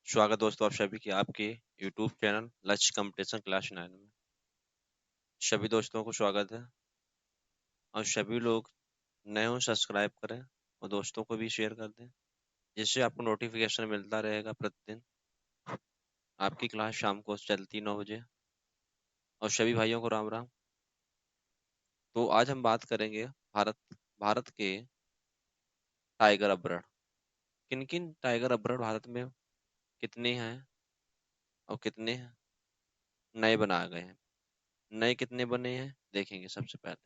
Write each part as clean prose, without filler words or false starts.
स्वागत दोस्तों आप सभी की आपके YouTube चैनल लक्ष्य कंपटीशन क्लास 9 में। सभी दोस्तों को स्वागत है और सभी लोग नए हो सब्सक्राइब करें और दोस्तों को भी शेयर कर दें, जिससे आपको नोटिफिकेशन मिलता रहेगा प्रतिदिन। आपकी क्लास शाम को चलती 9 बजे। और सभी भाइयों को राम राम। तो आज हम बात करेंगे भारत भारत के टाइगर अभ्रण। किन किन टाइगर अभ्रण भारत में कितने हैं और कितने नए बनाए गए हैं। नए कितने बने हैं देखेंगे। सबसे पहले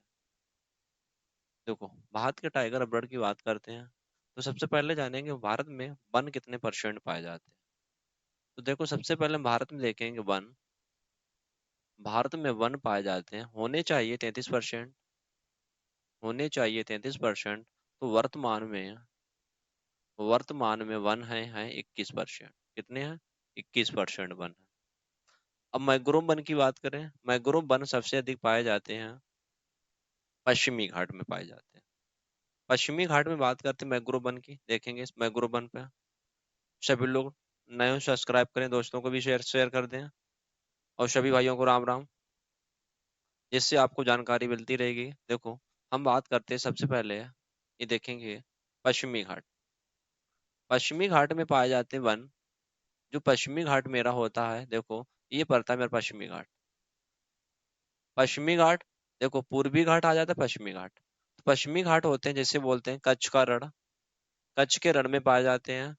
देखो, भारत के टाइगर अभ्रण की बात करते हैं तो सबसे पहले जानेंगे भारत में वन कितने परसेंट पाए जाते हैं। तो देखो, सबसे पहले हम भारत में देखेंगे वन। भारत में वन पाए जाते हैं, होने चाहिए 33%। होने चाहिए 33%। तो वर्तमान में वन है 21%। कितने हैं? 21% वन है। अब मैंग्रोव वन की बात करें, मैंग्रोव वन सबसे अधिक पाए जाते हैं पश्चिमी घाट में पाए जाते हैं। पश्चिमी घाट में बात करते हैं मैंग्रोव वन की, देखेंगे इस मैंग्रोव वन पे सभी लोग नए सब्सक्राइब करें, दोस्तों को भी शेयर शेयर कर दें और सभी भाइयों को राम राम, जिससे आपको जानकारी मिलती रहेगी। देखो, हम बात करते हैं सबसे पहले ये देखेंगे पश्चिमी घाट। पश्चिमी घाट में पाए जाते हैं वन। जो पश्चिमी घाट मेरा होता है, देखो ये पड़ता है मेरा पश्चिमी घाट। पश्चिमी घाट, देखो पूर्वी घाट आ जाता है, पश्चिमी घाट। तो पश्चिमी घाट होते हैं जैसे बोलते हैं कच्छ का रण। कच्छ के रण में पाए जाते हैं।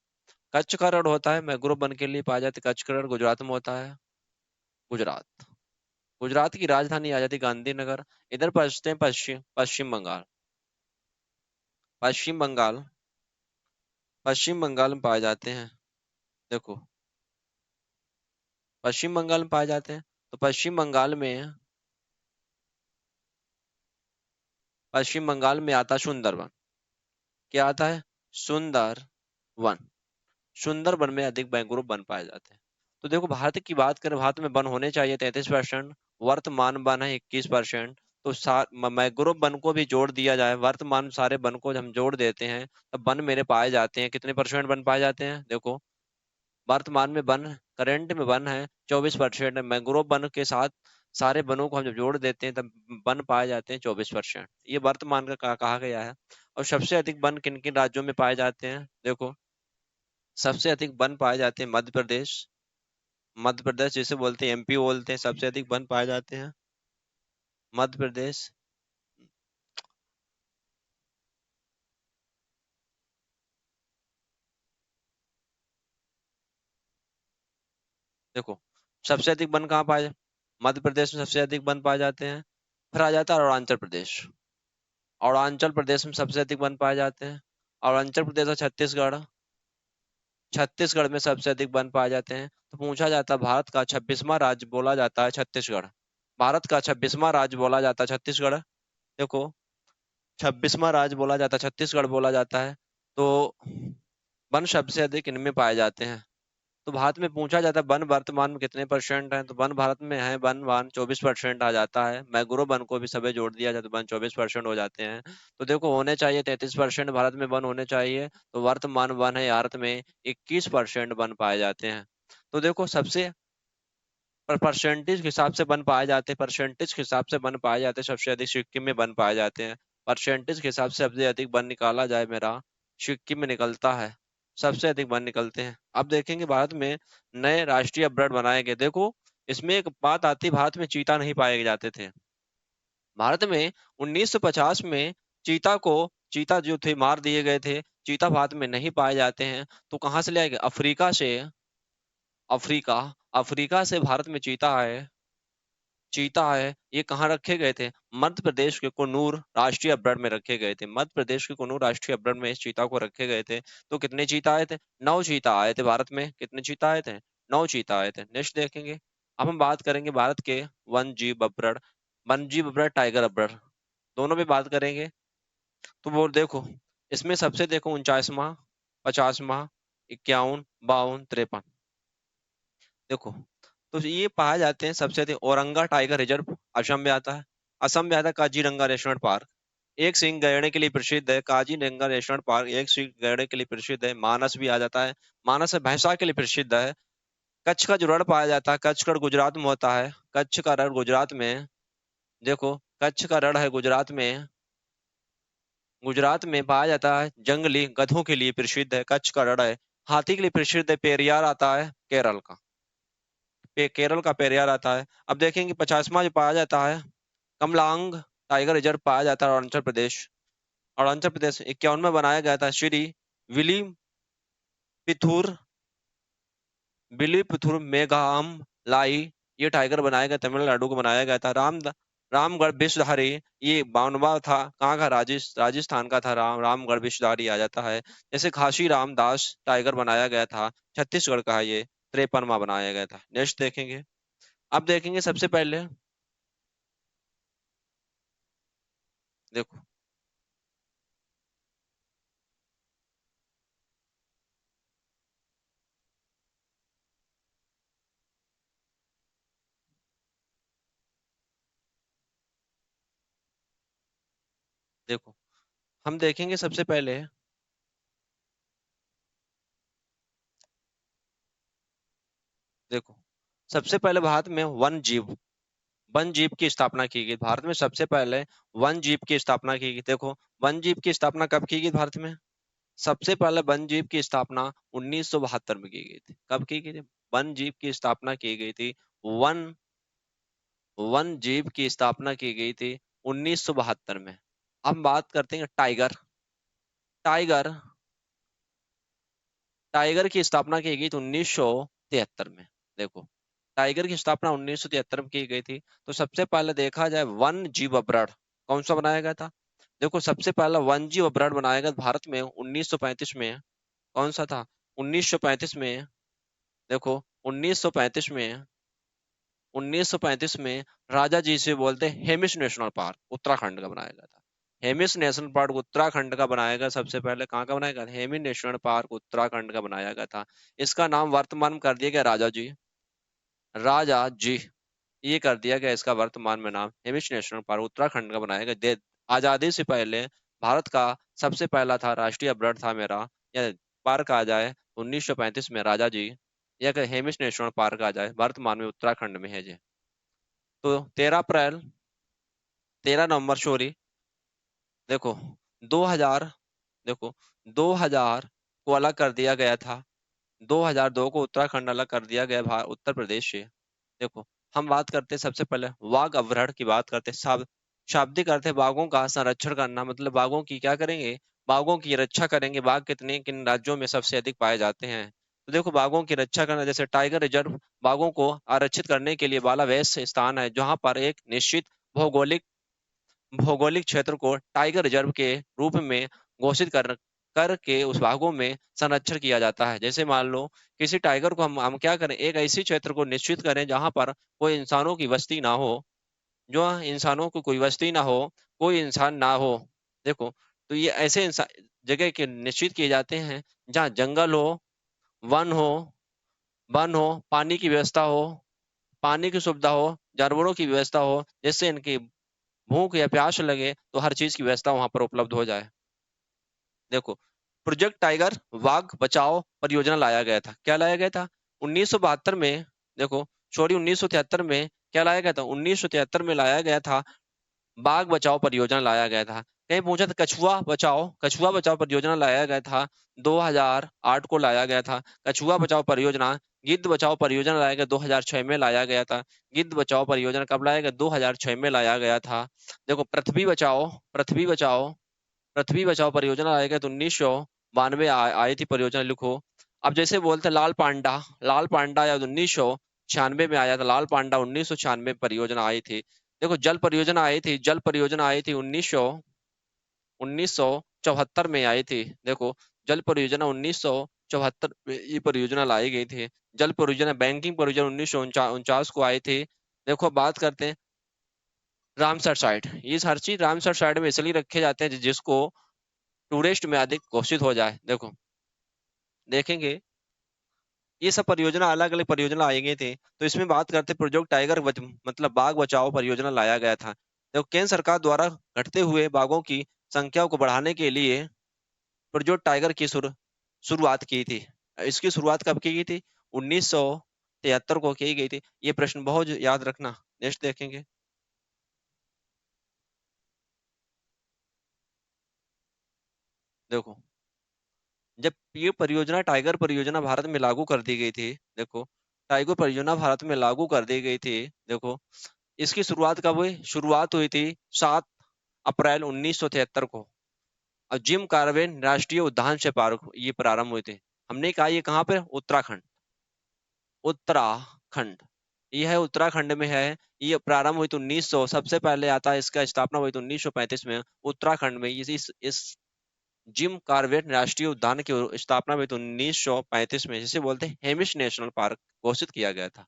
कच्छ का रण होता है मैंग्रोव वन के लिए पाए जाते हैं। कच्छ का रण गुजरात में होता है। गुजरात गुजरात की राजधानी आ जाती है गांधीनगर। इधर पहुंचते हैं पश्चिम पश्चिम बंगाल। पश्चिम बंगाल पश्चिम बंगाल में पाए जाते हैं। देखो, पश्चिम बंगाल में पाए जाते हैं। तो पश्चिम बंगाल में आता है सुंदरवन। क्या आता है? सुंदर वन। सुंदर वन में अधिक मैंग्रोव वन पाए जाते हैं। तो देखो, भारत की बात करें, भारत में वन होने चाहिए 33%। वर्तमान वन है 21%। तो मैंग्रोव वन को भी जोड़ दिया जाए, वर्तमान सारे वन को हम जोड़ देते हैं, तब वन मेरे पाए जाते हैं कितने परसेंट वन पाए जाते हैं। देखो, वर्तमान में वन, करंट में वन है 24%। मैंग्रोव वन के साथ सारे वनों को हम जब जोड़ देते हैं तब वन पाए जाते हैं 24%। ये वर्तमान का कहा गया है। और सबसे अधिक वन किन किन राज्यों में पाए जाते हैं? देखो, सबसे अधिक वन पाए जाते हैं मध्य प्रदेश। मध्य प्रदेश जिसे बोलते हैं एमपी बोलते हैं, सबसे अधिक वन पाए जाते हैं मध्य प्रदेश। देखो, सबसे अधिक वन कहाँ पाए? मध्य प्रदेश में सबसे अधिक वन पाए जाते हैं। फिर आ जाता है अरुणाचल प्रदेश। अरुणाचल प्रदेश में सबसे अधिक वन पाए जाते हैं। अरुणाचल प्रदेश और छत्तीसगढ़। छत्तीसगढ़ में सबसे अधिक वन पाए जाते हैं। तो पूछा जाता है भारत का 26वां राज्य बोला जाता है छत्तीसगढ़। भारत का 26वां राज्य बोला जाता है छत्तीसगढ़। देखो, 26वां राज्य बोला जाता है छत्तीसगढ़ बोला जाता है। तो वन सबसे अधिक इनमें पाए जाते हैं। तो भारत में पूछा जाता है वन वर्तमान में कितने परसेंट है, तो वन भारत में है वन वन 24% आ जाता है। मैंग्रोव वन को भी सभी जोड़ दिया जाए तो वन 24% हो जाते हैं। तो देखो, होने चाहिए 33% भारत में वन होने चाहिए। तो वर्तमान वन है भारत में 21% वन पाए जाते हैं। तो देखो, सबसे परसेंटेज के हिसाब से वन पाए जाते हैं, परसेंटेज के हिसाब से वन पाए जाते हैं। सबसे अधिक सिक्किम में वन पाए जाते हैं। परसेंटेज के हिसाब से सबसे अधिक वन निकाला जाए मेरा, सिक्किम में निकलता है। सबसे अधिक वन निकलते हैं। अब देखेंगे भारत में नए राष्ट्रीय अभ्रण बनाए गए। देखो, इसमें एक बात आती है, भारत में चीता नहीं पाए जाते थे। भारत में 1950 में चीता जो थे मार दिए गए थे। चीता भारत में नहीं पाए जाते हैं। तो कहाँ से ले आए गए? अफ्रीका से। अफ्रीका अफ्रीका से भारत में चीता है। ये कहाँ रखे गए थे? मध्य प्रदेश के कुन्नूर राष्ट्रीय अभ्यारण्य में रखे गए थे। मध्य प्रदेश के कुन्नूर राष्ट्रीय अभ्यारण्य में इस चीता को रखे गए थे। तो कितने चीता आए थे? 9 चीता आए थे भारत में। कितने चीता आए थे? 9 चीता आए थे। नेक्स्ट देखेंगे। अब हम बात करेंगे भारत के वन जीव अभ्यारण्य टाइगर अभ्यारण्य, दोनों में बात करेंगे। तो वो देखो, इसमें सबसे देखो 49वां, 50वां, 51, 52, 53। देखो, तो ये पाए जाते हैं सबसे अधिक औरंगा टाइगर रिजर्व असम में आता है। असम में आता है काजीरंगा नेशनल पार्क। एक सींग गैंडे के लिए प्रसिद्ध है। काजीरंगा नेशनल पार्क एक सींग गैंडे के लिए प्रसिद्ध है। मानस भी आ जाता है। मानस भैंसा के लिए प्रसिद्ध है। कच्छ का जो रण पाया जाता है, कच्छ का रण गुजरात में होता है। कच्छ का रण गुजरात में, देखो कच्छ का रण है गुजरात में, गुजरात में पाया जाता है। जंगली गधों के लिए प्रसिद्ध है, कच्छ का रण है। हाथी के लिए प्रसिद्ध है, पेरियार आता है केरल का। केरल का पेरियार आता है। अब देखेंगे 50वां जो पाया जाता है, कमलांग टाइगर रिजर्व पाया जाता है अरुणाचल प्रदेश। अरुणाचल प्रदेश 51 में बनाया गया था। श्री विली पिथुर विली पिथुर मेघाम लाई, ये टाइगर बनाया गया, तमिलनाडु को बनाया गया था। रामगढ़ विषधारी, ये 52वां था, कहाँ का, राजस्थान का था। रामगढ़ विषधारी आ जाता है। जैसे खासी रामदास टाइगर बनाया गया था, छत्तीसगढ़ का है ये, 53वां बनाया गया था। नेक्स्ट देखेंगे। अब देखेंगे सबसे पहले, देखो देखो हम देखेंगे सबसे पहले, देखो सबसे पहले भारत में वन जीव की स्थापना की गई। भारत में सबसे पहले वन जीव की स्थापना की गई। देखो वन जीव की स्थापना कब की गई भारत में? सबसे पहले वन जीव की स्थापना 1972 में की गई थी। कब की गई थी? वन जीव की स्थापना की गई थी। वन वन जीव की स्थापना की गई थी 1972 में। हम बात करते हैं टाइगर। टाइगर टाइगर की स्थापना की गई थी 1973 में। देखो टाइगर की स्थापना 1973 में की गई थी। तो सबसे पहले देखा जाए वन जीव अभ्यारण्य कौन सा बनाया गया था? देखो सबसे पहला वन जीव अभ्यारण्य बनाया गया भारत में 1935 में। कौन सा था? 1935 में। देखो 1935 में, 1935 में राजा जी से बोलते हैं हेमिस नेशनल पार्क उत्तराखंड का बनाया गया था। हेमिस नेशनल पार्क उत्तराखंड का बनाया गया। सबसे पहले कहाँ का बनाया गया? हेमिस नेशनल पार्क उत्तराखंड का बनाया गया था। इसका नाम वर्तमान में कर दिया गया राजा जी। राजा जी, ये कर दिया गया इसका वर्तमान में नाम। हेमिस नेशनल पार्क उत्तराखंड का बनाया गया। आजादी से पहले भारत का सबसे पहला था, राष्ट्रीय अभ्यारण्य था मेरा, या पार्क आ जाए 1935 में राजा जी, या कि हेमिस नेशनल पार्क आ जाए वर्तमान में उत्तराखंड में है जी। तो 13 अप्रैल, 13 नवंबर सॉरी, देखो 2000, देखो 2000 को अलग कर दिया गया था। 2002 को उत्तराखंड अलग कर दिया गया उत्तर प्रदेश से। देखो हम बात करते हैं सबसे पहले वाघ अभ्यारण्य की बात करते हैं। शाब्दिक अर्थ है बाघों का संरक्षण करना, मतलब बाघों की क्या करेंगे? बाघों की रक्षा करेंगे। बाघ कितने किन राज्यों में सबसे अधिक पाए जाते हैं? तो देखो बाघों की रक्षा करना, जैसे टाइगर रिजर्व बाघों को आरक्षित करने के लिए वाला वैश्य स्थान है, जहां पर एक निश्चित भौगोलिक भौगोलिक क्षेत्र को टाइगर रिजर्व के रूप में घोषित करके उस भागों में संरक्षण किया जाता है। जैसे मान लो किसी टाइगर को हम क्या करें, एक ऐसी क्षेत्र को निश्चित करें जहां पर कोई इंसानों की बस्ती ना हो, जो इंसानों को कोई बस्ती ना हो, कोई इंसान ना हो। देखो तो ये ऐसे जगह के निश्चित किए जाते हैं जहाँ जंगल हो, वन हो, पानी की व्यवस्था हो, पानी की सुविधा हो, जानवरों की व्यवस्था हो, जिससे इनकी भूख या प्यास लगे तो हर चीज की व्यवस्था वहां पर उपलब्ध हो जाए। देखो प्रोजेक्ट टाइगर वाघ बचाओ परियोजना लाया गया था। क्या लाया गया था? 1972 में। देखो सॉरी 1973 में क्या लाया गया था? 1973 में लाया गया था, बाघ बचाओ परियोजना लाया गया था। कहीं पूछा था कछुआ बचाओ परियोजना लाया गया था। 2008 को लाया गया था कछुआ बचाओ परियोजना। गिद्ध बचाओ परियोजना लाया गया 2006 में लाया गया था। गिद्ध बचाओ परियोजना कब लाया गया? 2006 में लाया गया था। देखो पृथ्वी बचाओ परियोजना लाया गया तो 1992 आई थी परियोजना, लिखो। अब जैसे बोलते हैं लाल पांडा या 1996 में आया था। लाल पांडा 1996 परियोजना आई थी। देखो जल परियोजना आई थी 1974 में आई थी। देखो जल परियोजना 1974 में ये परियोजना लाई गई थी। जल परियोजना बैंकिंग परियोजना 1949 को आई थी। देखो बात करते हैं रामसर साइट। ये हर चीज रामसर साइट में इसलिए रखे जाते हैं जिसको टूरिस्ट में अधिक घोषित हो जाए। देखो देखेंगे ये सब परियोजना अलग अलग परियोजना आई गई थी। तो इसमें बात करते प्रोजेक्ट टाइगर मतलब बाघ बचाओ परियोजना लाया गया था। देखो, केंद्र सरकार द्वारा घटते हुए बाघों की संख्या को बढ़ाने के लिए प्रोजेक्ट टाइगर की शुरुआत की थी। इसकी शुरुआत कब की गई थी? 1973 को की गई थी। ये प्रश्न बहुत याद रखना। नेक्स्ट देखेंगे। देखो, जब ये परियोजना टाइगर परियोजना भारत में लागू कर दी गई थी, देखो, टाइगर परियोजना भारत में लागू कर दी गई थी। देखो, इसकी शुरुआत कब हुई? शुरुआत हुई थी 7 अप्रैल 1973 को, और जिम कार्बेट राष्ट्रीय उद्यान से ये प्रारंभ हुए थे। हमने कहा ये कहाँ पे? उत्तराखंड। उत्तराखंड, यह है उत्तराखंड में है। ये प्रारंभ हुई तो 1900, सबसे पहले आता है इसका स्थापना हुई तो 1935 में उत्तराखंड में। इस जिम कॉर्बेट राष्ट्रीय उद्यान की स्थापना हुई तो 1935 में, जिसे बोलते हैं हेमिश नेशनल पार्क, घोषित किया गया था।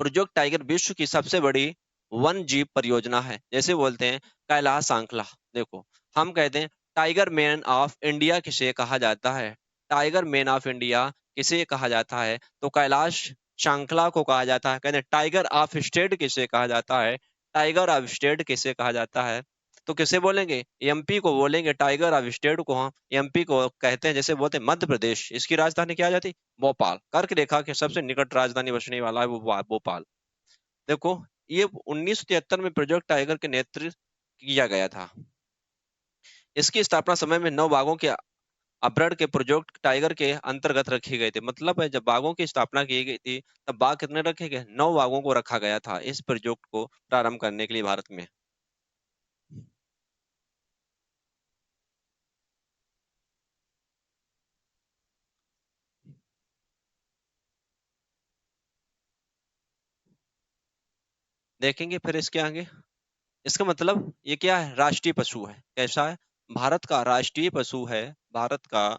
प्रोजेक्ट टाइगर विश्व की सबसे बड़ी वन जीव परियोजना है। जैसे बोलते हैं कैलाश सांखला। देखो, हम कहते हैं टाइगर मैन ऑफ इंडिया किसे कहा जाता है? टाइगर मैन ऑफ इंडिया किसे कहा जाता है? तो कैलाश सांखला को कहा जाता है। कहते हैं टाइगर ऑफ स्टेट किसे कहा जाता है? टाइगर ऑफ स्टेट किसे कहा जाता है? तो किसे बोलेंगे? एमपी को बोलेंगे। टाइगर ऑफ स्टेट को हम एमपी को कहते हैं। जैसे बोलते हैं मध्य प्रदेश, इसकी राजधानी क्या आ जाती? भोपाल। कर्क रेखा के सबसे निकट राजधानी बसने वाला है वो भोपाल। देखो, ये 1973 में प्रोजेक्ट टाइगर के नेतृत्व किया गया था। इसकी स्थापना समय में 9 बाघों के अपहरण के प्रोजेक्ट टाइगर के अंतर्गत रखे गए थे। मतलब है, जब बाघों की स्थापना की गई थी तब बाघ कितने रखे गए? 9 बाघों को रखा गया था इस प्रोजेक्ट को प्रारंभ करने के लिए भारत में। देखेंगे फिर इसके आगे। इसका मतलब ये क्या है? राष्ट्रीय पशु है। कैसा है? भारत का राष्ट्रीय पशु है। भारत का,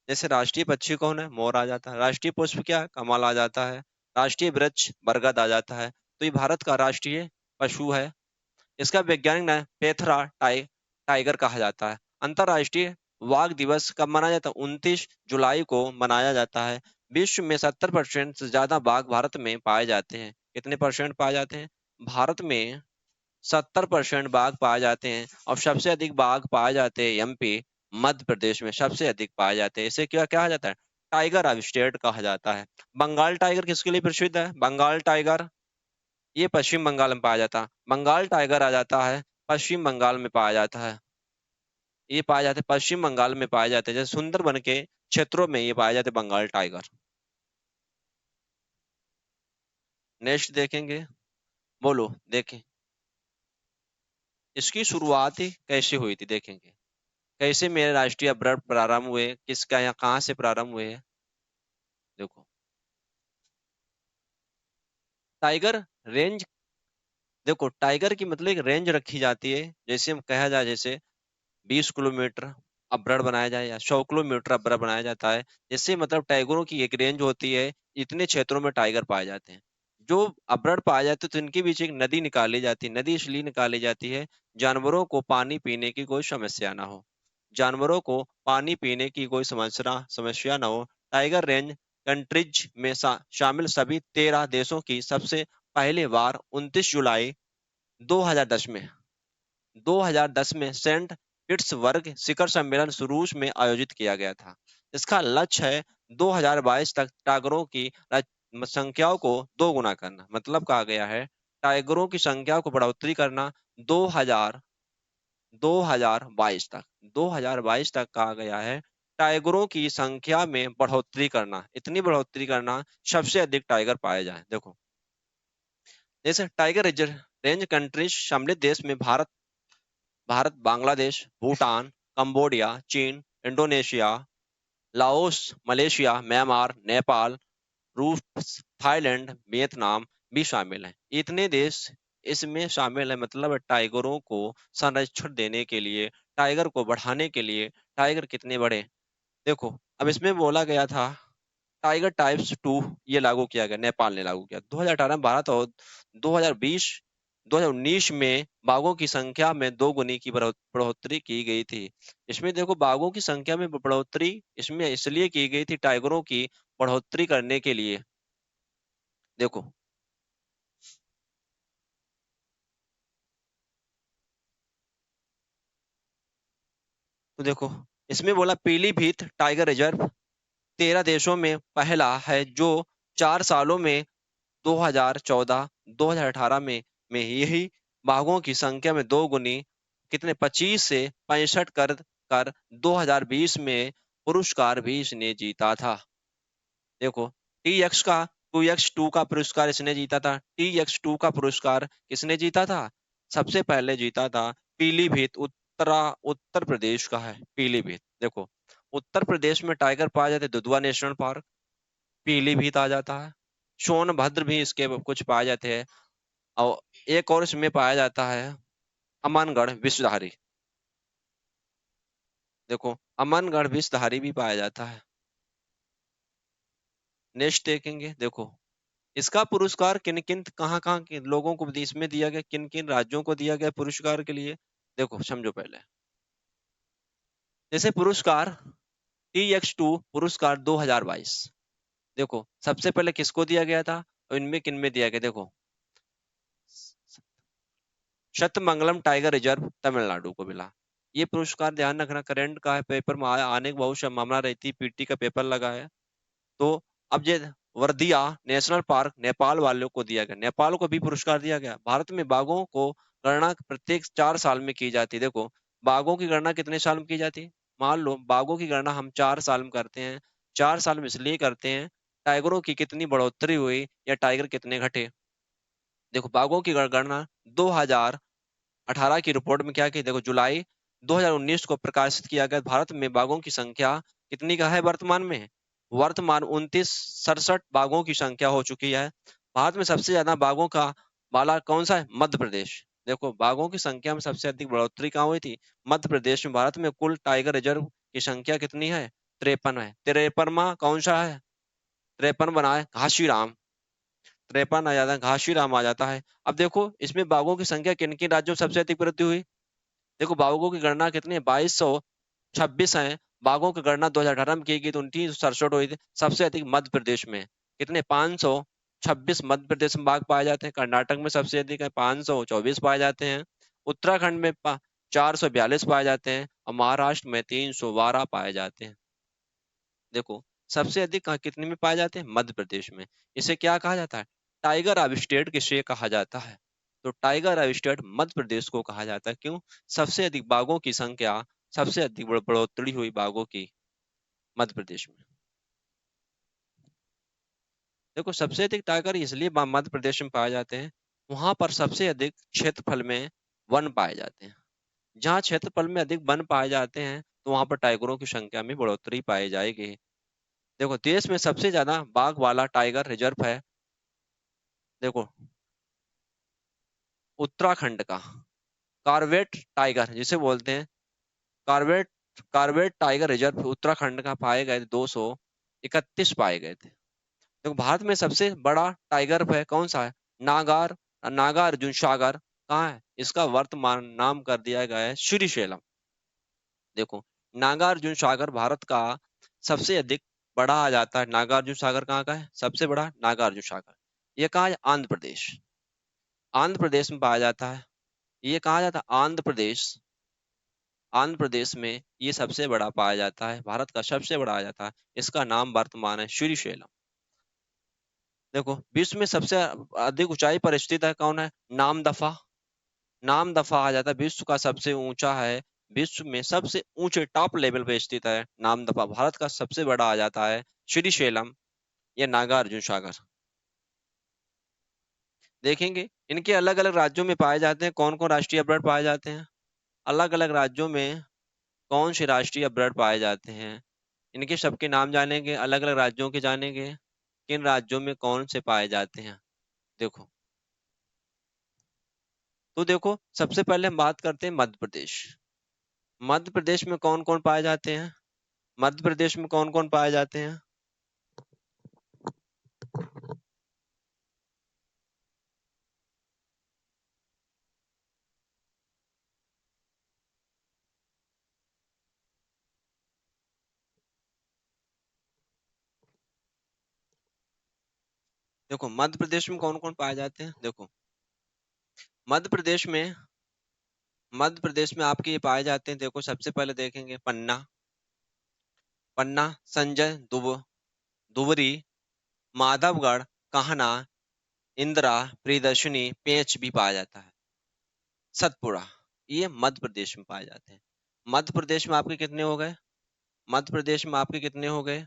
जैसे राष्ट्रीय पक्षी कौन है? मोर आ जाता है। राष्ट्रीय पुष्प क्या है? कमल आ जाता है। राष्ट्रीय वृक्ष बरगद आ जाता है। तो ये भारत का राष्ट्रीय पशु है। इसका वैज्ञानिक नाम पेथरा टाइगर कहा जाता है। अंतरराष्ट्रीय वाघ दिवस कब मनाया जाता है? 29 जुलाई को मनाया जाता है। विश्व में 70% से ज्यादा बाघ भारत में पाए जाते हैं। कितने परसेंट पाए जाते हैं? भारत में 70% बाघ पाए जाते हैं, और सबसे अधिक बाघ पाए जाते हैं एमपी, मध्य प्रदेश में सबसे अधिक पाए जाते हैं। इसे क्या कहा जाता है? टाइगर ऑफ स्टेट कहा जाता है। बंगाल टाइगर किसके लिए प्रसिद्ध है? बंगाल टाइगर, ये पश्चिम बंगाल में पाया जाता है। बंगाल टाइगर आ जाता है, पश्चिम बंगाल में पाया जाता है। ये पाया जाता है पश्चिम बंगाल में पाए जाते हैं। जैसे सुंदरबन के क्षेत्रों में ये पाए जाते हैं बंगाल टाइगर। नेक्स्ट देखेंगे। बोलो, देखें इसकी शुरुआत ही कैसे हुई थी। देखेंगे कैसे मेरे राष्ट्रीय अपराध प्रारंभ हुए, किसका या कहाँ से प्रारंभ हुए हैं। देखो, टाइगर रेंज, देखो टाइगर की मतलब एक रेंज रखी जाती है। जैसे हम कहा जाए, जैसे 20 किलोमीटर अपभ्रड़ बनाया जाए या 100 किलोमीटर अपभ्रड़ बनाया जाता है। जिससे मतलब टाइगरों की एक रेंज होती है, इतने क्षेत्रों में टाइगर पाए जाते हैं। जो अपभ्रड़ पाए जाते हैं तो इनके बीच एक नदी निकाली जाती है। नदी इसलिए निकाली जाती है, जानवरों को पानी पीने की कोई समस्या ना हो। जानवरों को पानी पीने की कोई समस्या ना हो। टाइगर रेंज कंट्रीज में शामिल सभी 13 देशों की सबसे पहले बार 29 जुलाई 2010 में 2010 में सेंट पीटर्सबर्ग शिखर सम्मेलन रूस में आयोजित किया गया था। इसका लक्ष्य है 2022 तक टाइगरों की संख्याओं को 2 गुना करना। मतलब कहा गया है टाइगरों की संख्या को बढ़ोतरी करना 2000 2022 तक 2022 तक कहा गया है टाइगरों की संख्या में बढ़ोतरी करना। इतनी बढ़ोतरी करना सबसे अधिक टाइगर पाए जाए। देखो, जैसे टाइगर रेंज कंट्रीज सम्मिलित देश में भारत, बांग्लादेश, भूटान, कंबोडिया, चीन, Indonesia, Laos, Malaysia, Myanmar, Nepal, रूस, थाईलैंड, वियतनाम भी शामिल हैं। इतने देश इसमें शामिल है। मतलब टाइगरों को संरक्षण देने के लिए, टाइगर को बढ़ाने के लिए टाइगर कितने बड़े। देखो, अब इसमें बोला गया था टाइगर टाइप्स 2 ये लागू किया गया, नेपाल ने लागू किया 2018 में। भारत और 2020 2019 में बाघों की संख्या में 2 गुनी की बढ़ोतरी की गई थी। इसमें देखो, बाघों की संख्या में बढ़ोतरी इसमें इसलिए की गई थी टाइगरों की बढ़ोतरी करने के लिए। देखो, तो देखो, इसमें बोला पीलीभीत टाइगर रिजर्व 13 देशों में पहला है, जो 4 सालों में 2014 2018 में यही बाघों की संख्या में दो गुनी, कितने 25 से 65 कर 2020 में पुरस्कार भी इसने जीता था। देखो, टी एक्स टू का पुरस्कार इसने जीता था। टी एक्स टू का पुरस्कार किसने जीता था? सबसे पहले जीता था पीलीभीत, उत्तर प्रदेश का है पीलीभीत। देखो, उत्तर प्रदेश में टाइगर पाए जाते, दुधवा नेशनल पार्क, पीलीभीत आ जाता है। सोनभद्र भी इसके कुछ पाए जाते हैं। और एक और इसमें पाया जाता है अमनगढ़ विषधारी। देखो, अमनगढ़ विषधारी भी पाया जाता है। नेक्स्ट देखेंगे। देखो, इसका पुरस्कार किन किन कहाँ कहाँ के लोगों को इसमें दिया गया, किन किन राज्यों को दिया गया पुरस्कार के लिए। देखो समझो पहले। जैसे पुरस्कार टी एक्स टू पुरस्कार 2022। देखो, सबसे पहले किसको दिया गया था और इनमें किन में दिया गया? देखो, शतमंगलम टाइगर रिजर्व तमिलनाडु को मिला। ये पुरस्कार ध्यान रखना, करंट का है, पेपर में आने की बहुत संभावना रहती, पीटी का पेपर लगा है। तो अब ये वर्दिया नेशनल पार्क नेपाल वालों को दिया गया, नेपाल को भी पुरस्कार दिया गया। भारत में बाघों को गणना प्रत्येक 4 साल में की जाती है। देखो, बाघों की गणना कितने साल में की जाती है? मान लो बाघों की गणना हम 4 साल में करते हैं। 4 साल में इसलिए करते हैं, टाइगरों की कितनी बढ़ोतरी हुई या टाइगर कितने घटे। देखो, बाघों की गणना 2018 की रिपोर्ट में क्या की, देखो जुलाई 2019 को प्रकाशित किया गया। भारत में बाघों की संख्या कितनी का है वर्तमान में? वर्तमान 2967 बाघों की संख्या हो चुकी है। भारत में सबसे ज्यादा बाघों का वाला कौन सा है? मध्य प्रदेश। देखो, बाघों की संख्या में सबसे अधिक बढ़ोतरी कहाँ हुई थी? मध्य प्रदेश में। भारत में कुल टाइगर रिजर्व की संख्या कितनी है? 53 है। 53वां कौन सा है? 53 बना है घासीराम। 53 आ जाता है, घासीराम आ जाता है। अब देखो, इसमें बाघों की संख्या किन किन राज्यों में सबसे अधिक वृद्धि हुई? देखो, बाघों की गणना कितनी है? 2226 है। बाघों की गणना 2018 में की गई तो 2967 हुई थी। सबसे अधिक मध्य प्रदेश में, कितने? 526 मध्य प्रदेश में बाघ पाए जाते हैं। कर्नाटक में सबसे अधिक है, 524 पाए जाते हैं। उत्तराखंड में 442 पाए जाते हैं और महाराष्ट्र में 312 पाए जाते हैं। देखो, सबसे अधिक कितने में पाए जाते हैं? मध्य प्रदेश में। इसे क्या कहा जाता है? टाइगर ऑफ स्टेट किसे कहा जाता है? तो tiger of state Madhya Pradesh को कहा जाता है। क्यों? सबसे अधिक बाघों की संख्या, सबसे अधिक बढ़ोतरी हुई बाघों की मध्य प्रदेश में। देखो, सबसे अधिक टाइगर इसलिए मध्य प्रदेश में पाए जाते हैं, वहां पर सबसे अधिक क्षेत्रफल में वन पाए जाते हैं। जहाँ क्षेत्रफल में अधिक वन पाए जाते हैं, तो वहां पर टाइगरों की संख्या में बढ़ोतरी पाई जाएगी। देखो, देश में सबसे ज्यादा बाघ वाला टाइगर रिजर्व है, देखो, उत्तराखंड का कार्बेट टाइगर जिसे बोलते हैं, Corbett Corbett tiger reserve Uttarakhand का पाए गए 231 पाए गए थे। देखो, भारत में सबसे बड़ा टाइगर है कौन सा है? नागार नागार्जुन सागर। कहाँ है? इसका वर्तमान नाम कर दिया गया है श्रीशैलम। देखो, नागार्जुन सागर भारत का सबसे अधिक बड़ा आ जाता है। नागार्जुन सागर कहाँ का है सबसे बड़ा? नागार्जुन सागर। ये कहाँ है? आंध्र प्रदेश। आंध्र प्रदेश में पाया जाता है। ये कहा जाता है आंध्र प्रदेश। आंध्र प्रदेश में ये सबसे बड़ा पाया जाता है, भारत का सबसे बड़ा आ जाता है। इसका नाम वर्तमान है श्रीशैलम। देखो, विश्व में सबसे अधिक ऊंचाई पर स्थित है कौन है? नामदफा। नामदफा आ जाता है विश्व का सबसे ऊंचा है। विश्व में सबसे ऊंचे टॉप लेवल पे स्थित है नामदफा। भारत का सबसे बड़ा आ जाता है श्रीशैलम या नागार्जुन सागर। देखेंगे, इनके अलग अलग राज्यों में पाए जाते हैं। कौन कौन राष्ट्रीय अपराध पाए जाते हैं? अलग अलग राज्यों में कौन से राष्ट्रीय अपराध पाए जाते हैं, इनके सबके नाम जानेंगे, अलग अलग राज्यों के जानेंगे, किन राज्यों में कौन से पाए जाते हैं। देखो, तो देखो, सबसे पहले हम बात करते हैं मध्य प्रदेश। मध्य प्रदेश में कौन कौन पाए जाते हैं? मध्य प्रदेश में कौन कौन पाए जाते हैं? देखो, मध्य प्रदेश में कौन कौन पाए जाते हैं। देखो, मध्य प्रदेश में मध्य प्रदेश में आपके ये पाए जाते हैं, देखो सबसे पहले देखेंगे पन्ना, पन्ना, संजय दुबरी, माधवगढ़, कान्हा, इंदिरा, प्रियदर्शनी, पेंच भी पाया जाता है। सतपुड़ा, ये मध्य प्रदेश में पाए जाते हैं। मध्य प्रदेश में आपके कितने हो गए? मध्य प्रदेश में आपके कितने हो गए?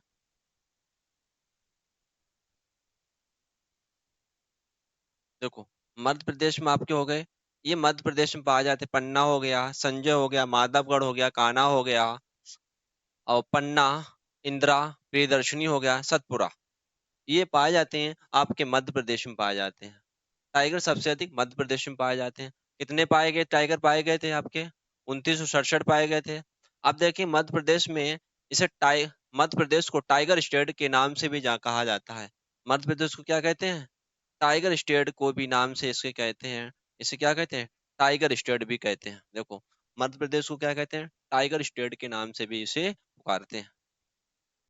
देखो, मध्य प्रदेश में आपके हो गए, ये मध्य प्रदेश में पाए जाते हैं। पन्ना हो गया, संजय हो गया, माधवगढ़ हो गया, कान्हा हो गया, और पन्ना, इंदिरा, प्रियदर्शनी हो गया, सतपुड़ा, ये पाए जाते हैं आपके मध्य प्रदेश में पाए जाते हैं। टाइगर सबसे अधिक मध्य प्रदेश में पाए जाते हैं। कितने पाए गए टाइगर पाए गए थे आपके? 2967 पाए गए थे। अब देखिए मध्य प्रदेश में इसे मध्य प्रदेश को टाइगर स्टेट के नाम से भी कहा जाता है। मध्य प्रदेश को क्या कहते हैं? टाइगर स्टेट को भी नाम से इसके कहते हैं। इसे क्या कहते हैं? टाइगर स्टेट भी कहते हैं। देखो, मध्य प्रदेश को क्या कहते हैं? टाइगर स्टेट के नाम से भी इसे पुकारते हैं।